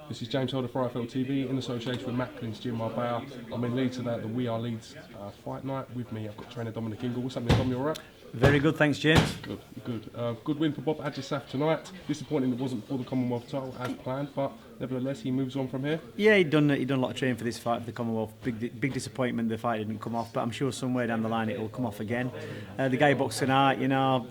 This is James Holder for IFL TV in association with Macklin's Gym Marbella. I'm in Leeds today at the We Are Leeds fight night. With me, I've got trainer DOMINIC INGLE. What's happening, Dom? You all right? Very good, thanks, James. Good win for Bob Ajisafe tonight. Disappointing it wasn't for the Commonwealth title as planned, but nevertheless he moves on from here. Yeah, he'd done a lot of training for this fight for the Commonwealth. Big disappointment the fight didn't come off, but I'm sure somewhere down the line it will come off again. The guy boxed tonight,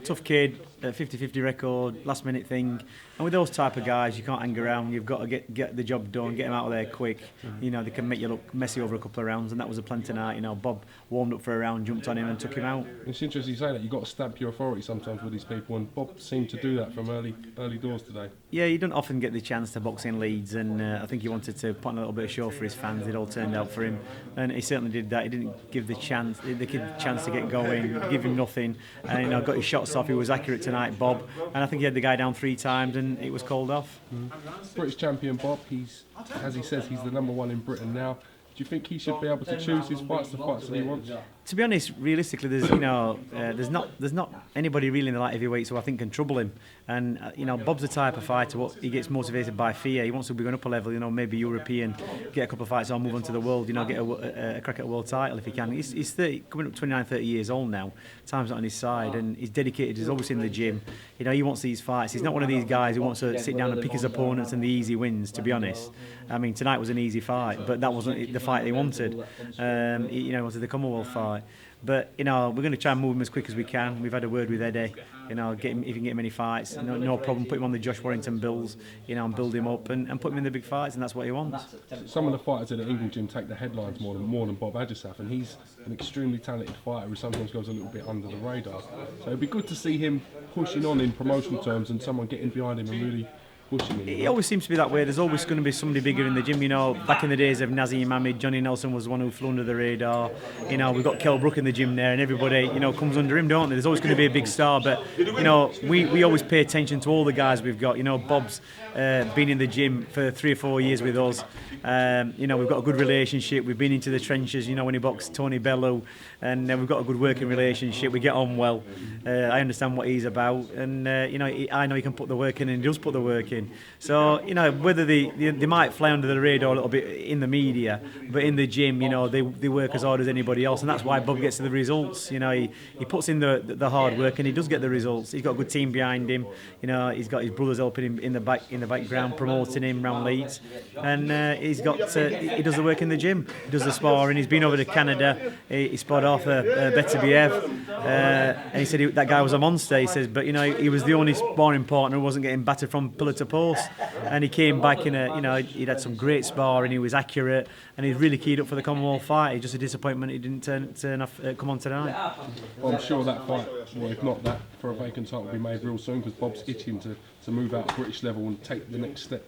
tough kid, 50-50 record, last minute thing. And with those type of guys, you can't hang around. You've got to get the job done, get them out of there quick. They can make you look messy over a couple of rounds, and that was the plan tonight. Bob warmed up for a round, jumped on him and took him out. It's interesting you say that. You've got to stamp your authority sometimes with these people, and Bob seemed to do that from early doors today. Yeah, you don't often get the chance to box in Leeds, and I think he wanted to put on a little bit of show for his fans. It all turned out for him, and he certainly did that. He didn't give the kid a chance to get going, give him nothing, and got his shots off. He was accurate tonight, Bob, and I think he had the guy down 3 times, and it was called off. British champion Bob, as he says, he's the #1 in Britain now. Do you think he should be able to choose his fights, the fights that he wants? To be honest, realistically, there's not anybody really in the light heavyweights who I think can trouble him. And Bob's the type of fighter. He gets motivated by fear. He wants to be going up a level. Maybe European, get a couple of fights on, move on to the world. Get a crack at a world title if he can. He's 30, coming up 29, 30 years old now. Time's not on his side, and he's dedicated. He's always in the gym. He wants these fights. He's not one of these guys who wants to sit down and pick his opponents and the easy wins. To be honest, I mean tonight was an easy fight, but that wasn't the fight he wanted. He wanted the Commonwealth fight. But we're going to try and move him as quick as we can. We've had a word with Eddie. Get him if you can get him any fights. No problem. Put him on the Josh Warrington bills. And build him up and put him in the big fights, and that's what he wants. Some of the fighters at the Ingle gym take the headlines more than Bob Ajisafe, and he's an extremely talented fighter who sometimes goes a little bit under the radar. So it'd be good to see him pushing on in promotional terms and someone getting behind him and really. He always seems to be that way. There's always going to be somebody bigger in the gym. Back in the days of Nazim Ahmed, Johnny Nelson was the one who flew under the radar. We've got KELL BROOK in the gym there, and everybody, comes under him, don't they? There's always going to be a big star, but we always pay attention to all the guys we've got. Bob's been in the gym for 3 or 4 years with us. We've got a good relationship. We've been into the trenches. When he boxed Tony Bellew, and we've got a good working relationship. We get on well. I understand what he's about, and I know he can put the work in, and he does put the work in. So whether they might fly under the radar a little bit in the media, but in the gym, they work as hard as anybody else, and that's why Bob gets the results. He puts in the hard work, and he does get the results. He's got a good team behind him. He's got his brothers helping him in the background, promoting him around Leeds, and he does the work in the gym. He does the sparring. He's been over to Canada. He sparred Arthur Beterbiev, and he said that guy was a monster. He says, but he was the only sparring partner who wasn't getting battered from pillar to post, and he came back he'd had some great sparring. He was accurate, and he's really keyed up for the Commonwealth fight. It's just a disappointment he didn't come on tonight. Well, I'm sure that fight, well, if not that, for a vacant title will be made real soon, because Bob's itching to move out of British level and take the next step.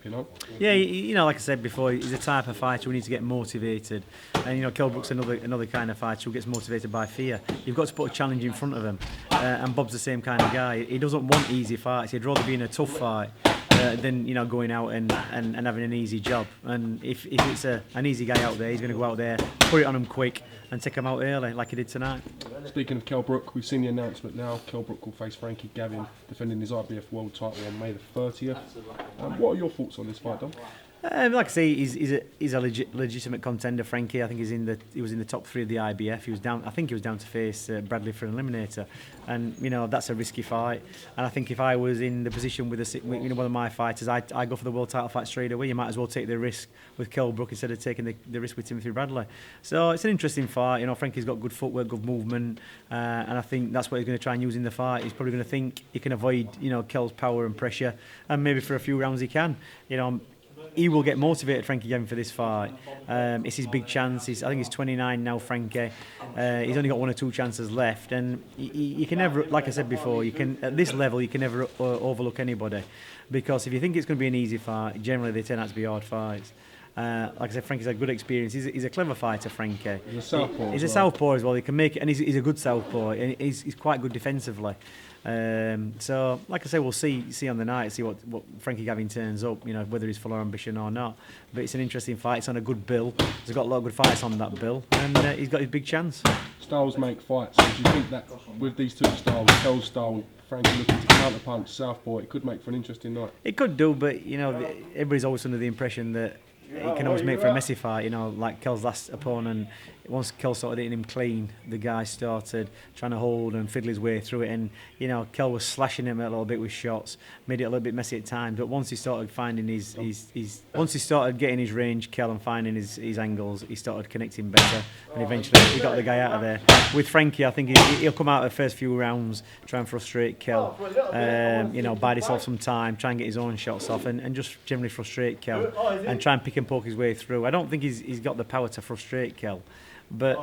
Yeah, like I said before, he's a type of fighter who needs to get motivated, and KELL BROOK's another kind of fighter who gets motivated by fear. You've got to put a challenge in front of him, and Bob's the same kind of guy. He doesn't want easy fights. He'd rather be in a tough fight than going out and having an easy job. And if it's an easy guy out there, he's going to go out there, put it on him quick, and take him out early, like he did tonight. Speaking of KELL BROOK, we've seen the announcement now. KELL BROOK will face FRANKIE GAVIN, defending his IBF world title on May the 30th. What are your thoughts on this fight, Dom? Like I say, he's a legitimate contender. Frankie, I think he was in the top 3 of the IBF. He was down. I think he was down to face Bradley for an eliminator, and that's a risky fight. And I think if I was in the position with one of my fighters, I go for the world title fight straight away. You might as well take the risk with KELL BROOK instead of taking the risk with Timothy Bradley. So it's an interesting fight. Frankie's got good footwork, good movement, and I think that's what he's going to try and use in the fight. He's probably going to think he can avoid Kell's power and pressure, and maybe for a few rounds he can. He will get motivated, Frankie Gavin, for this fight. It's his big chance. I think he's 29 now, Frankie. He's only got 1 or 2 chances left, and you can never, like I said before, at this level you can never overlook anybody, because if you think it's going to be an easy fight, generally they turn out to be hard fights. Like I said, Frankie's had good experience. He's a clever fighter, Frankie. He's a southpaw. He's a southpaw as well. He can make it, and he's a good southpaw. And he's quite good defensively. So, like I say, we'll see on the night, see what Frankie Gavin turns up, whether he's full of ambition or not. But it's an interesting fight. It's on a good bill. He's got a lot of good fights on that bill, and he's got his big chance. Styles make fights. So do you think that with these two styles, Kell's style, Frankie looking to counterpunch southpaw, it could make for an interesting night? It could do, but everybody's always under the impression that it can always make for a messy fight. Like Kell's last opponent, once Kell started hitting him clean, the guy started trying to hold and fiddle his way through it, and Kell was slashing him a little bit with shots, made it a little bit messy at times. But once he started finding once he started getting his range, Kell, and finding his angles, he started connecting better, and eventually he got the guy out of there. With Frankie, I think he'll come out of the first few rounds, try and frustrate Kell, bide himself some time, try and get his own shots off, and just generally frustrate Kell, and try and pick and poke his way through. I don't think he's got the power to frustrate Kell. But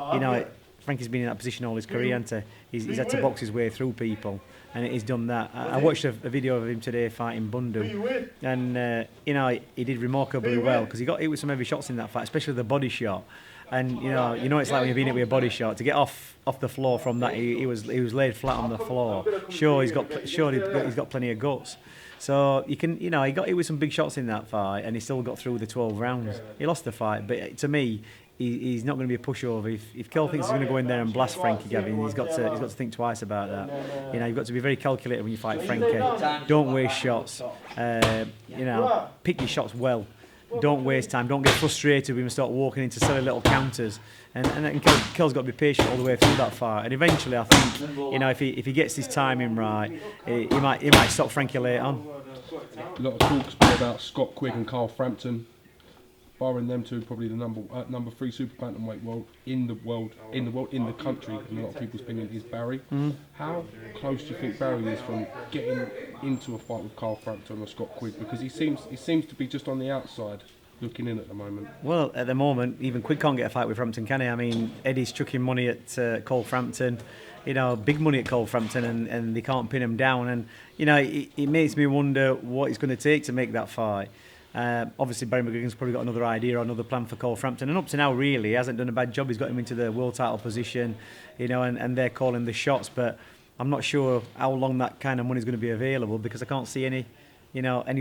Frankie's been in that position all his career, hasn't he? He's had to box his way through people, and he's done that. I watched a video of him today fighting Bundu, and he did remarkably well, because he got hit with some heavy shots in that fight, especially the body shot. And it's like when you've been hit with a body shot, to get off the floor from that, he was laid flat on the floor. He's got plenty of guts. So he got hit with some big shots in that fight, and he still got through the 12 rounds. He lost the fight, but to me, he's not going to be a pushover. If Kell thinks he's going to go in there and blast Frankie Gavin, he's got to think twice about that. You've got to be very calculated when you fight Frankie. Don't waste shots. Pick your shots well. Don't waste time. Don't get frustrated when you start walking into silly little counters. And Kell's got to be patient all the way through that fight. And eventually, I think, if he gets his timing right, he might stop Frankie later on. A lot of talk's been about Scott Quigg and Carl Frampton. Barring them two, probably the number 3 super bantamweight in the country, in a lot of people's opinion, is Barry. How close do you think Barry is from getting into a fight with Carl Frampton or Scott Quigg? Because he seems to be just on the outside looking in at the moment. Well, at the moment, even Quigg can't get a fight with Frampton, can he? I mean, Eddie's chucking money at Cole Frampton. Big money at Cole Frampton, and they can't pin him down. And it makes me wonder what it's going to take to make that fight. Obviously, Barry McGuigan's probably got another idea or another plan for Cole Frampton, and up to now, really, he hasn't done a bad job. He's got him into the world title position, and they're calling the shots. But I'm not sure how long that kind of money is going to be available, because I can't see any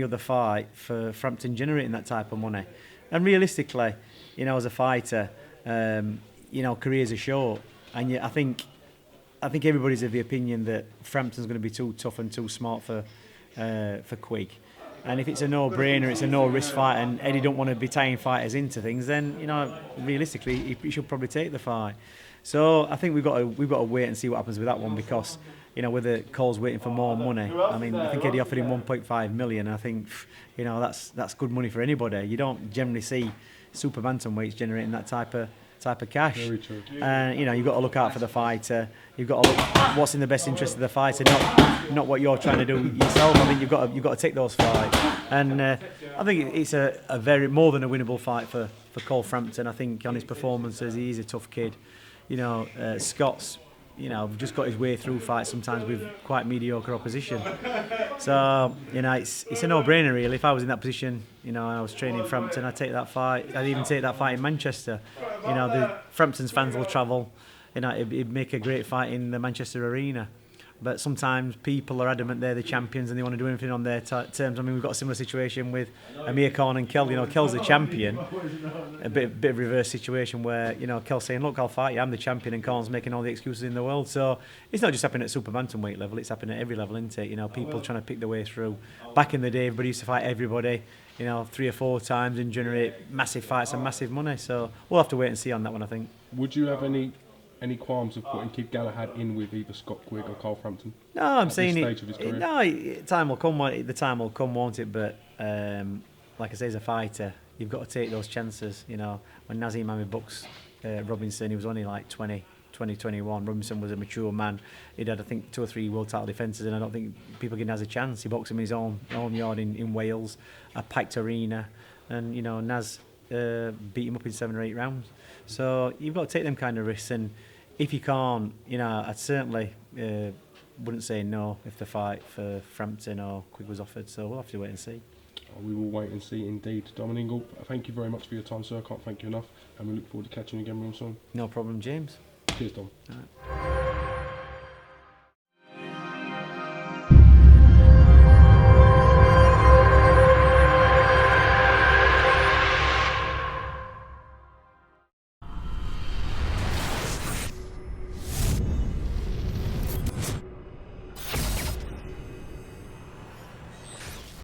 other fight for Frampton generating that type of money. And realistically, as a fighter, careers are short, and I think everybody's of the opinion that Frampton's going to be too tough and too smart for Quigg. And if it's a no-brainer, it's a no-risk fight, and Eddie don't want to be tying fighters into things, then realistically he should probably take the fight. So I think we've got to wait and see what happens with that one, because whether Cole's waiting for more money. I mean, I think Eddie offered him 1.5 million. I think that's good money for anybody. You don't generally see super bantamweights generating that type of cash. Very true. And you've got to look out for the fighter. You've got to look what's in the best interest of the fighter, not what you're trying to do yourself. I mean, you've got to take those fights. And I think it's a very more than a winnable fight for Cole Frampton. I think on his performances, he's a tough kid. Scott's just got his way through fights sometimes with quite mediocre opposition. So it's a no-brainer really. If I was in that position, I was training Frampton, I'd take that fight. I'd even take that fight in Manchester. The Frampton's fans will travel. It'd make a great fight in the Manchester arena. But sometimes people are adamant they're the champions and they want to do anything on their terms. I mean, we've got a similar situation with Amir Khan and Kell. Kell's the champion. A bit of reverse situation where, Kell's saying, look, I'll fight you, I'm the champion, and Khan's making all the excuses in the world. So it's not just happening at super bantamweight level, it's happening at every level, isn't it? People trying to pick their way through. Back in the day, everybody used to fight everybody, 3 or 4 times and generate massive fights and massive money. So we'll have to wait and see on that one, I think. Would you have any qualms of putting Kid Galahad in with either Scott Quigg or Carl Frampton? No, I'm saying this stage of his career? No, time will come. The time will come, won't it? But like I say, as a fighter, you've got to take those chances. When Nazim Ahmed boxed Robinson, he was only like 20, 21. Robinson was a mature man. He'd had, I think, 2 or 3 world title defences, and I don't think people give Naz a chance. He boxed him in his own yard in Wales, a packed arena, and Naz beat him up in 7 or 8 rounds. So you've got to take them kind of risks, and if you can't, I'd certainly wouldn't say no if the fight for Frampton or Quigg was offered. So we'll have to wait and see. We will wait and see indeed. Dominic Ingle, thank you very much for your time, sir. I can't thank you enough, and we look forward to catching you again real soon. No problem, James. Cheers, Dom. All right.